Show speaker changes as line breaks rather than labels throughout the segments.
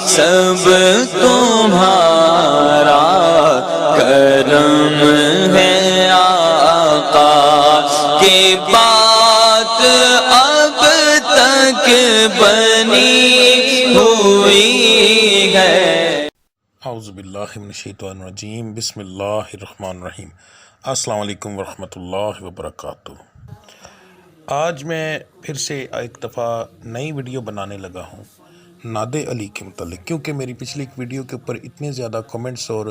سب تمہارا کرم ہے آقا کی بات اب تک بنی ہوئی ہے۔
اعوذ باللہ من الشیطان الرجیم، بسم اللہ الرحمن الرحیم۔ السلام علیکم ورحمۃ اللہ وبرکاتہ۔ آج میں پھر سے ایک دفعہ نئی ویڈیو بنانے لگا ہوں ناد علی کے متعلق، کیونکہ میری پچھلی ایک ویڈیو کے اوپر اتنے زیادہ کمنٹس اور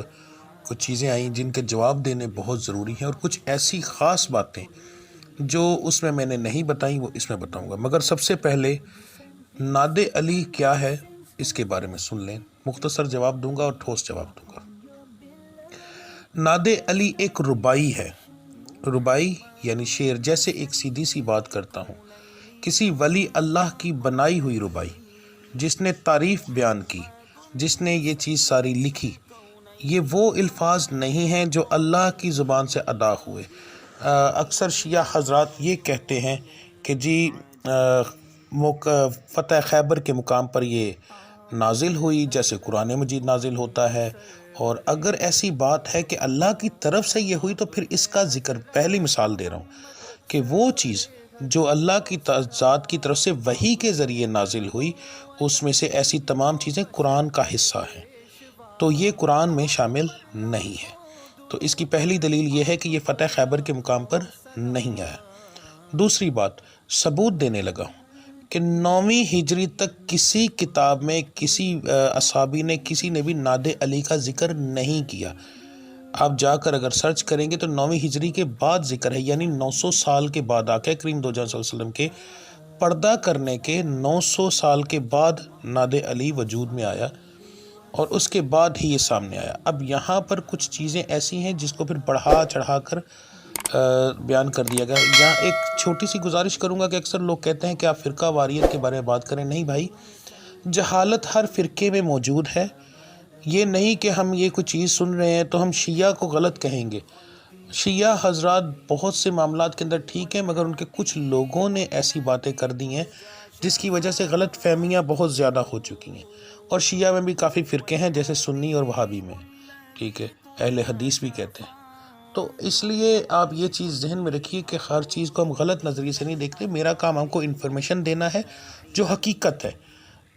کچھ چیزیں آئیں جن کے جواب دینے بہت ضروری ہیں، اور کچھ ایسی خاص باتیں جو اس میں نے نہیں بتائیں وہ اس میں بتاؤں گا۔ مگر سب سے پہلے ناد علی کیا ہے اس کے بارے میں سن لیں، مختصر جواب دوں گا اور ٹھوس جواب دوں گا۔ ناد علی ایک ربائی ہے، ربائی یعنی شعر، جیسے ایک سیدھی سی بات کرتا ہوں، کسی ولی اللہ کی بنائی ہوئی ربائی، جس نے تعریف بیان کی، جس نے یہ چیز ساری لکھی۔ یہ وہ الفاظ نہیں ہیں جو اللہ کی زبان سے ادا ہوئے۔ اکثر شیعہ حضرات یہ کہتے ہیں کہ جی فتح خیبر کے مقام پر یہ نازل ہوئی جیسے قرآن مجید نازل ہوتا ہے، اور اگر ایسی بات ہے کہ اللہ کی طرف سے یہ ہوئی تو پھر اس کا ذکر، پہلی مثال دے رہا ہوں کہ وہ چیز جو اللہ کی ذات کی طرف سے وحی کے ذریعے نازل ہوئی، اس میں سے ایسی تمام چیزیں قرآن کا حصہ ہیں، تو یہ قرآن میں شامل نہیں ہے۔ تو اس کی پہلی دلیل یہ ہے کہ یہ فتح خیبر کے مقام پر نہیں آیا۔ دوسری بات، ثبوت دینے لگا ہوں کہ 9ویں ہجری تک کسی کتاب میں کسی اصحابی نے، کسی نے بھی ناد علی کا ذکر نہیں کیا۔ آپ جا کر اگر سرچ کریں گے تو 9ویں ہجری کے بعد ذکر ہے، یعنی 900 سال کے بعد، آقا کریم دو جہاں صلی اللہ علیہ وسلم کے پردہ کرنے کے 900 سال کے بعد ناد علی وجود میں آیا، اور اس کے بعد ہی یہ سامنے آیا۔ اب یہاں پر کچھ چیزیں ایسی ہیں جس کو پھر بڑھا چڑھا کر بیان کر دیا گیا۔ یہاں ایک چھوٹی سی گزارش کروں گا کہ اکثر لوگ کہتے ہیں کہ آپ فرقہ واریت کے بارے میں بات کریں۔ نہیں بھائی، جہالت ہر فرقے میں موجود ہے۔ یہ نہیں کہ ہم یہ کوئی چیز سن رہے ہیں تو ہم شیعہ کو غلط کہیں گے۔ شیعہ حضرات بہت سے معاملات کے اندر ٹھیک ہیں، مگر ان کے کچھ لوگوں نے ایسی باتیں کر دی ہیں جس کی وجہ سے غلط فہمیاں بہت زیادہ ہو چکی ہیں۔ اور شیعہ میں بھی کافی فرقے ہیں، جیسے سنی اور وہابی میں، ٹھیک ہے، اہل حدیث بھی کہتے ہیں۔ تو اس لیے آپ یہ چیز ذہن میں رکھیے کہ ہر چیز کو ہم غلط نظریے سے نہیں دیکھتے۔ میرا کام ہم کو انفارمیشن دینا ہے جو حقیقت ہے۔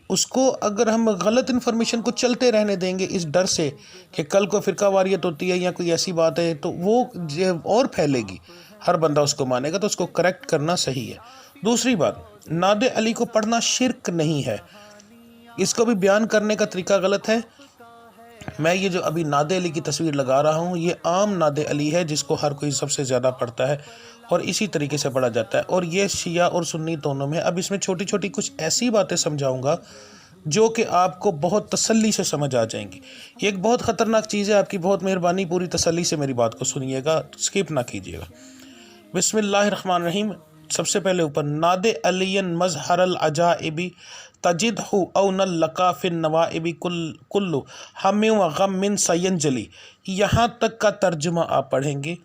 اس کو اگر ہم غلط انفارمیشن کو چلتے رہنے دیں گے اس ڈر سے کہ کل کو فرقہ واریت ہوتی ہے یا کوئی ایسی بات ہے تو وہ اور پھیلے گی، ہر بندہ اس کو مانے گا، تو اس کو کریکٹ کرنا صحیح ہے۔ دوسری بات، ناد علی کو پڑھنا شرک نہیں ہے، اس کو بھی بیان کرنے کا طریقہ غلط ہے۔ میں یہ جو ابھی ناد علی کی تصویر لگا رہا ہوں، یہ عام ناد علی ہے جس کو ہر کوئی سب سے زیادہ پڑھتا ہے اور اسی طریقے سے پڑھا جاتا ہے، اور یہ شیعہ اور سنی دونوں میں۔ اب اس میں چھوٹی چھوٹی کچھ ایسی باتیں سمجھاؤں گا جو کہ آپ کو بہت تسلی سے سمجھ آ جائیں گی۔ یہ ایک بہت خطرناک چیز ہے، آپ کی بہت مہربانی پوری تسلی سے میری بات کو سنیے گا، سکپ نہ کیجیے گا۔ بسم اللہ الرحمن الرحیم۔ سب سے پہلے اوپر، ناد علی مظہر العجائب تجدہ اون لقا فی النوائب کل ہم و غم سینجلی، یہاں تک کا ترجمہ آپ پڑھیں گے۔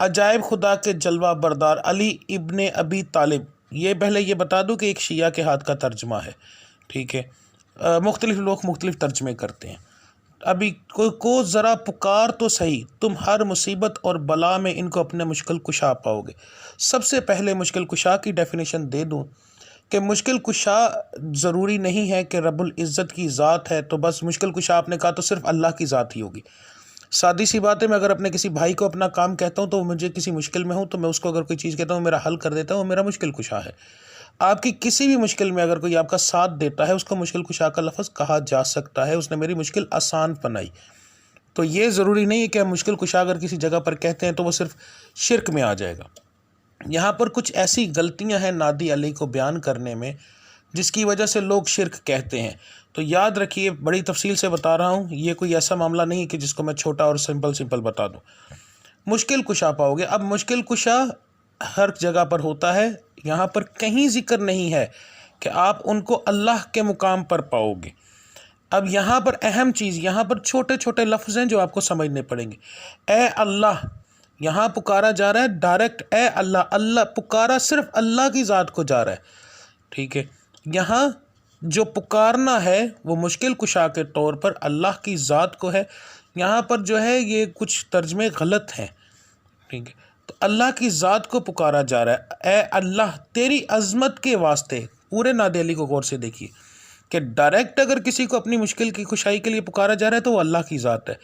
عجائب خدا کے جلوہ بردار علی ابن ابی طالب، یہ پہلے یہ بتا دوں کہ ایک شیعہ کے ہاتھ کا ترجمہ ہے، ٹھیک ہے، مختلف لوگ مختلف ترجمے کرتے ہیں۔ ابھی کو ذرا پکار تو صحیح، تم ہر مصیبت اور بلا میں ان کو اپنے مشکل کشا پاؤ گے۔ سب سے پہلے مشکل کشا کی ڈیفینیشن دے دوں کہ مشکل کشا ضروری نہیں ہے کہ رب العزت کی ذات ہے تو بس مشکل کشا آپ نے کہا تو صرف اللہ کی ذات ہی ہوگی۔ سادی سی بات ہے، میں اگر اپنے کسی بھائی کو اپنا کام کہتا ہوں تو مجھے کسی مشکل میں ہوں تو میں اس کو اگر کوئی چیز کہتا ہوں میرا حل کر دیتا ہوں، میرا مشکل کشا ہے۔ آپ کی کسی بھی مشکل میں اگر کوئی آپ کا ساتھ دیتا ہے، اس کو مشکل کشا کا لفظ کہا جا سکتا ہے، اس نے میری مشکل آسان بنائی۔ تو یہ ضروری نہیں ہے کہ ہم مشکل کشا اگر کسی جگہ پر کہتے ہیں تو وہ صرف شرک میں آ جائے گا۔ یہاں پر کچھ ایسی غلطیاں ہیں ناد علی کو بیان کرنے میں جس کی وجہ سے لوگ شرک کہتے ہیں، تو یاد رکھیے، بڑی تفصیل سے بتا رہا ہوں، یہ کوئی ایسا معاملہ نہیں ہے کہ جس کو میں چھوٹا اور سمپل بتا دوں۔ مشکل کشا پاؤ گے، اب مشکل کشا ہر جگہ پر ہوتا ہے، یہاں پر کہیں ذکر نہیں ہے کہ آپ ان کو اللہ کے مقام پر پاؤ گے۔ اب یہاں پر اہم چیز، یہاں پر چھوٹے چھوٹے لفظ ہیں جو آپ کو سمجھنے پڑیں گے۔ اے اللہ، یہاں پکارا جا رہا ہے ڈائریکٹ، اے اللہ، اللہ پکارا صرف اللہ کی ذات کو جا رہا ہے، ٹھیک ہے۔ یہاں جو پکارنا ہے وہ مشکل کشا کے طور پر اللہ کی ذات کو ہے۔ یہاں پر جو ہے یہ کچھ ترجمے غلط ہیں، ٹھیک ہے، تو اللہ کی ذات کو پکارا جا رہا ہے، اے اللہ تیری عظمت کے واسطے۔ پورے نعت علی کو غور سے دیکھیے کہ ڈائریکٹ اگر کسی کو اپنی مشکل کی کشائی کے لیے پکارا جا رہا ہے تو وہ اللہ کی ذات ہے،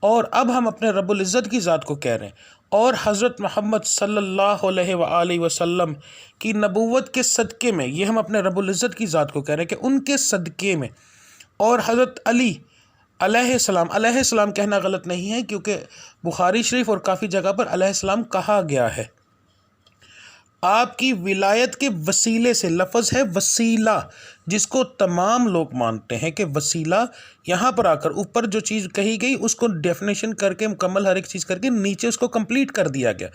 اور اب ہم اپنے رب العزت کی ذات کو کہہ رہے ہیں، اور حضرت محمد صلی اللہ علیہ وآلہ وسلم کی نبوت کے صدقے میں، یہ ہم اپنے رب العزت کی ذات کو کہہ رہے ہیں کہ ان کے صدقے میں، اور حضرت علی علیہ السلام کہنا غلط نہیں ہے، کیونکہ بخاری شریف اور کافی جگہ پر علیہ السلام کہا گیا ہے۔ آپ کی ولایت کے وسیلے سے، لفظ ہے وسیلہ، جس کو تمام لوگ مانتے ہیں کہ وسیلہ، یہاں پر آ کر اوپر جو چیز کہی گئی اس کو ڈیفینیشن کر کے مکمل ہر ایک چیز کر کے نیچے اس کو کمپلیٹ کر دیا گیا۔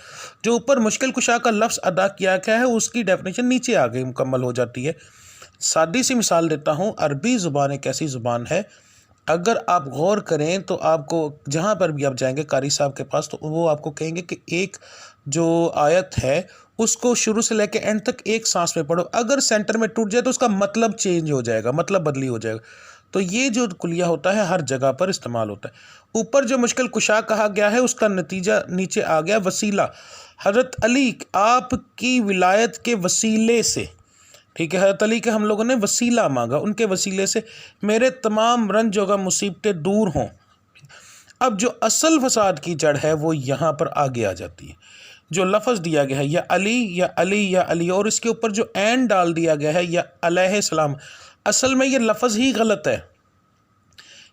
جو اوپر مشکل کشا کا لفظ ادا کیا گیا ہے اس کی ڈیفینیشن نیچے آ گئی، مکمل ہو جاتی ہے۔ سادی سی مثال دیتا ہوں، عربی زبان ایک ایسی زبان ہے، اگر آپ غور کریں تو آپ کو جہاں پر بھی آپ جائیں گے قاری صاحب کے پاس تو وہ آپ کو کہیں گے کہ ایک جو آیت ہے اس کو شروع سے لے کے اینڈ تک ایک سانس میں پڑھو، اگر سینٹر میں ٹوٹ جائے تو اس کا مطلب چینج ہو جائے گا، مطلب بدلی ہو جائے گا۔ تو یہ جو کلیہ ہوتا ہے ہر جگہ پر استعمال ہوتا ہے۔ اوپر جو مشکل کشا کہا گیا ہے اس کا نتیجہ نیچے آ گیا وسیلہ۔ حضرت علی آپ کی ولایت کے وسیلے سے، ٹھیک ہے، حضرت علی کے ہم لوگوں نے وسیلہ مانگا، ان کے وسیلے سے میرے تمام رنج و غم مصیبتیں دور ہوں۔ اب جو اصل فساد کی جڑ ہے وہ یہاں پر آگے آ جاتی ہے۔ جو لفظ دیا گیا ہے یا علی یا علی یا علی، اور اس کے اوپر جو این ڈال دیا گیا ہے یا علیہ السلام، اصل میں یہ لفظ ہی غلط ہے۔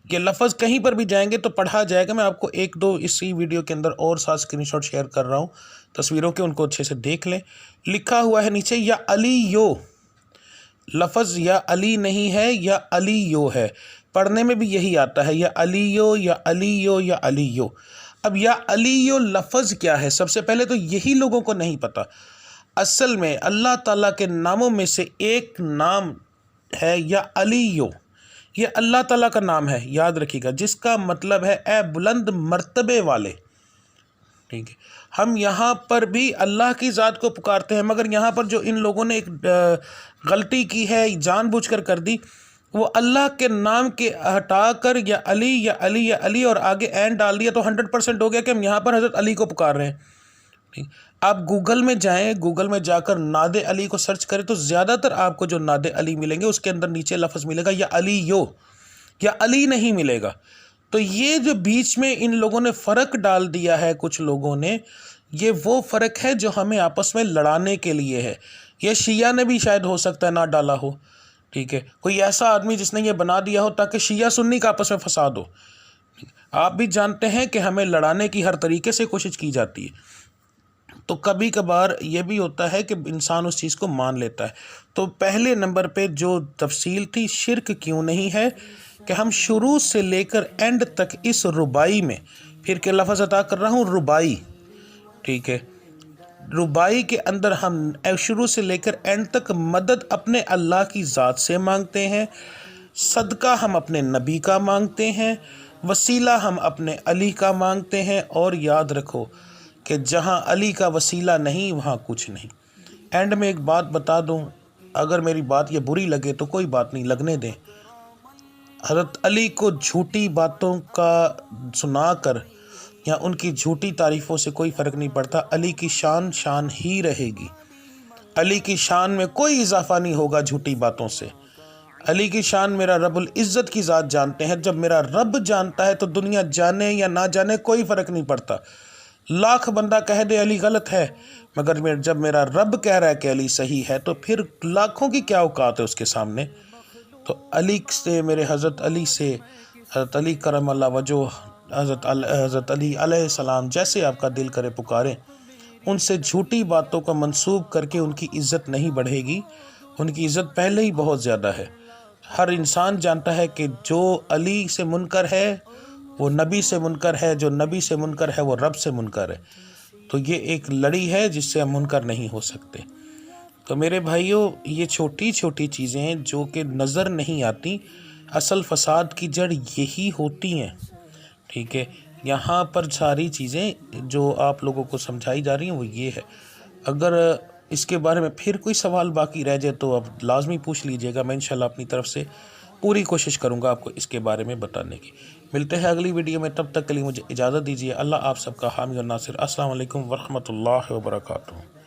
یہ لفظ کہیں پر بھی جائیں گے تو پڑھا جائے گا، میں آپ کو ایک دو اسی ویڈیو کے اندر اور ساتھ اسکرین شاٹ شیئر کر رہا ہوں تصویروں کے، ان کو اچھے سے دیکھ لیں۔ لکھا ہوا ہے نیچے یا علی یو، لفظ یا علی نہیں ہے یا علی یو ہے، پڑھنے میں بھی یہی آتا ہے یا علی یو یا علی یو یا علی یو۔ اب یا علی یو لفظ کیا ہے؟ سب سے پہلے تو یہی لوگوں کو نہیں پتہ۔ اصل میں اللہ تعالیٰ کے ناموں میں سے ایک نام ہے یا علی یو، یہ اللہ تعالیٰ کا نام ہے، یاد رکھیے گا، جس کا مطلب ہے اے بلند مرتبے والے، ٹھیک ہے۔ ہم یہاں پر بھی اللہ کی ذات کو پکارتے ہیں، مگر یہاں پر جو ان لوگوں نے ایک غلطی کی ہے، جان بوجھ کر کر دی، وہ اللہ کے نام کے ہٹا کر یا علی یا علی یا علی اور آگے این ڈال دیا، تو 100% ہو گیا کہ ہم یہاں پر حضرت علی کو پکار رہے ہیں۔ آپ گوگل میں جائیں، گوگل میں جا کر نعت علی کو سرچ کریں تو زیادہ تر آپ کو جو نعت علی ملیں گے اس کے اندر نیچے لفظ ملے گا یا علی یو، یا علی نہیں ملے گا۔ تو یہ جو بیچ میں ان لوگوں نے فرق ڈال دیا ہے، کچھ لوگوں نے، یہ وہ فرق ہے جو ہمیں آپس میں لڑانے کے لیے ہے۔ یہ شیعہ نے بھی شاید ہو سکتا ہے نہ ڈالا ہو، ٹھیک ہے، کوئی ایسا آدمی جس نے یہ بنا دیا ہو تاکہ شیعہ سنی کا آپس میں فساد ہو۔ آپ بھی جانتے ہیں کہ ہمیں لڑانے کی ہر طریقے سے کوشش کی جاتی ہے، تو کبھی کبھار یہ بھی ہوتا ہے کہ انسان اس چیز کو مان لیتا ہے۔ تو پہلے نمبر پہ جو تفصیل تھی، شرک کیوں نہیں ہے، کہ ہم شروع سے لے کر اینڈ تک اس ربائی میں، پھر کے لفظ عطا کر رہا ہوں، ربائی، ٹھیک ہے، ربائی کے اندر ہم شروع سے لے کر اینڈ تک مدد اپنے اللہ کی ذات سے مانگتے ہیں، صدقہ ہم اپنے نبی کا مانگتے ہیں، وسیلہ ہم اپنے علی کا مانگتے ہیں، اور یاد رکھو کہ جہاں علی کا وسیلہ نہیں وہاں کچھ نہیں۔ اینڈ میں ایک بات بتا دوں، اگر میری بات یہ بری لگے تو کوئی بات نہیں، لگنے دیں۔ حضرت علی کو جھوٹی باتوں کا سنا کر یا ان کی جھوٹی تعریفوں سے کوئی فرق نہیں پڑتا، علی کی شان شان ہی رہے گی، علی کی شان میں کوئی اضافہ نہیں ہوگا جھوٹی باتوں سے۔ علی کی شان میرا رب العزت کی ذات جانتے ہیں، جب میرا رب جانتا ہے تو دنیا جانے یا نہ جانے کوئی فرق نہیں پڑتا۔ لاکھ بندہ کہہ دے علی غلط ہے، مگر جب میرا رب کہہ رہا ہے کہ علی صحیح ہے تو پھر لاکھوں کی کیا اوقات ہے اس کے سامنے۔ تو علی سے، میرے حضرت علی سے، حضرت علی کرم اللہ وجہ، حضرت علی علیہ السلام، جیسے آپ کا دل کرے پکاریں، ان سے جھوٹی باتوں کا منسوب کر کے ان کی عزت نہیں بڑھے گی، ان کی عزت پہلے ہی بہت زیادہ ہے۔ ہر انسان جانتا ہے کہ جو علی سے منکر ہے وہ نبی سے منکر ہے، جو نبی سے منکر ہے وہ رب سے منکر ہے۔ تو یہ ایک لڑی ہے جس سے ہم منکر نہیں ہو سکتے۔ تو میرے بھائیوں، یہ چھوٹی چھوٹی چیزیں جو کہ نظر نہیں آتی، اصل فساد کی جڑ یہی ہوتی ہیں، ٹھیک ہے۔ یہاں پر ساری چیزیں جو آپ لوگوں کو سمجھائی جا رہی ہیں وہ یہ ہے۔ اگر اس کے بارے میں پھر کوئی سوال باقی رہ جائے تو اب لازمی پوچھ لیجئے گا، میں انشاءاللہ اپنی طرف سے پوری کوشش کروں گا آپ کو اس کے بارے میں بتانے کی۔ ملتے ہیں اگلی ویڈیو میں، تب تک کے لیے مجھے اجازت دیجیے۔ اللہ آپ سب کا حامی اور ناصر۔ السلام علیکم ورحمۃ اللہ وبرکاتہ۔